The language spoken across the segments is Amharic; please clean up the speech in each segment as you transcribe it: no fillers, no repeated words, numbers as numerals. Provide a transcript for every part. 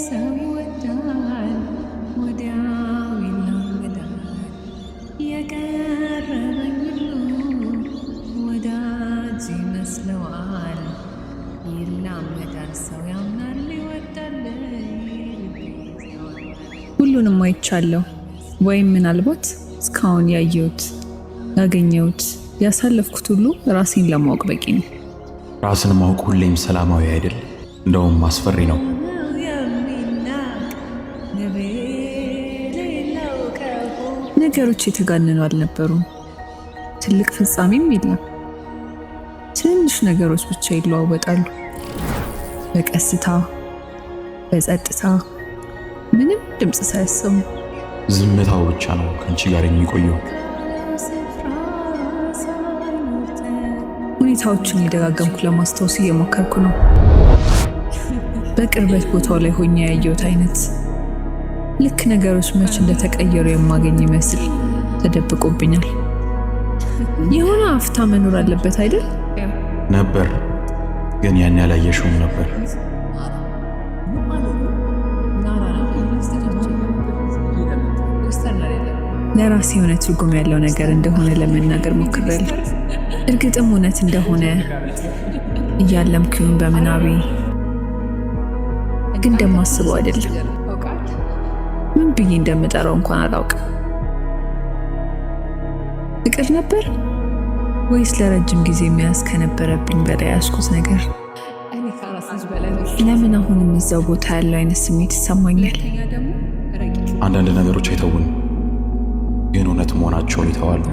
ሰው ይወዳል ወዲያው ይላመዳል የቀረበኝ ሁሉ ወዳጅ ይመስለዋል ይላመዳል ሰው ያምናል ይወዳል ሁሉንም አይቻለሁ ወይም ምናልባት እስካሁን ያየሁት ያገኘሁት ያሳለፍኩት ሁሉ ራሴን ለማወቅ በቂ ነው። ራስን ማወቅ ሁሌም ሰላማዊ አይደል፣ እንደውም አስፈሪ ነው። ነገሮች የተጋነኑ አልነበሩም። ትልቅ ፍጻሜም የለም። ትንሽ ነገሮች ብቻ ይለዋወጣሉ። በቀስታ በጸጥታ ምንም ድምፅ ሳያሰሙ። ዝምታው ብቻ ነው ከአንቺ ጋር የሚቆየው። ሁኔታዎችን እየደጋገምኩ ለማስታወስ እየሞከርኩ ነው። በቅርበት ቦታው ላይ ሆኜ ያየሁት አይነት ልክ ነገሮች መች እንደተቀየሩ የማገኝ ይመስል ተደብቆብኛል። የሆነ አፍታ መኖር አለበት አይደል? ነበር፣ ግን ያን ያላየሽውም ነበር። ለራሴ የሆነ ትርጉም ያለው ነገር እንደሆነ ለመናገር ሞክሬያለሁ። እርግጥም እውነት እንደሆነ እያለምኩኝ በምናቤ ግን እንደማስበው አይደለም። ምን ብዬ እንደምጠራው እንኳን አላውቅም። ፍቅር ነበር ወይስ ለረጅም ጊዜ መያዝ ከነበረብኝ በላይ ያዝኩት ነገር? ለምን አሁንም እዛው ቦታ ያለው አይነት ስሜት ይሰማኛል? አንዳንድ ነገሮች አይተውንም፣ ግን እውነት መሆናቸውን ይተዋሉ።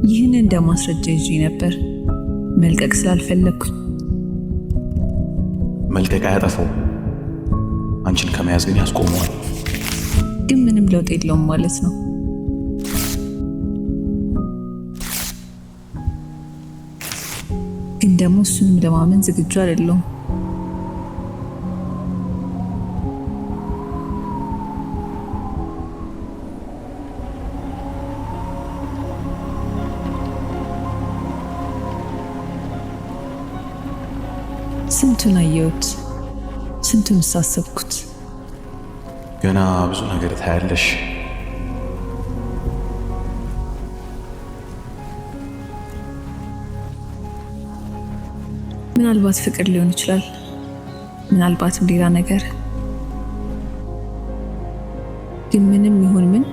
ይህን እንደ ማስረጃ ይዤ ነበር መልቀቅ ስላልፈለግኩኝ። መልቀቅ አያጠፋው፣ አንቺን ከመያዝ ግን ያስቆመዋል። ግን ምንም ለውጥ የለውም ማለት ነው። ግን ደግሞ እሱንም ለማመን ዝግጁ አይደለሁም። ስንቱን አየሁት፣ ስንቱን ሳሰብኩት። ገና ብዙ ነገር ታያለሽ። ምናልባት ፍቅር ሊሆን ይችላል፣ ምናልባትም ሌላ ነገር። ግን ምንም ይሁን ምን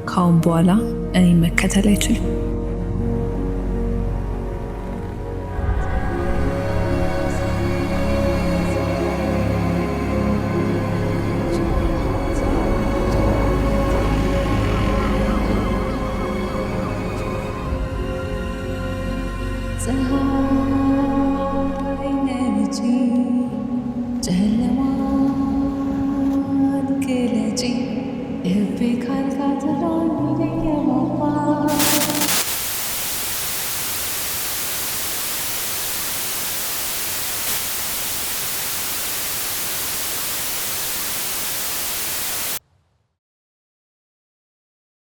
ከአሁን በኋላ እኔን መከተል አይችልም።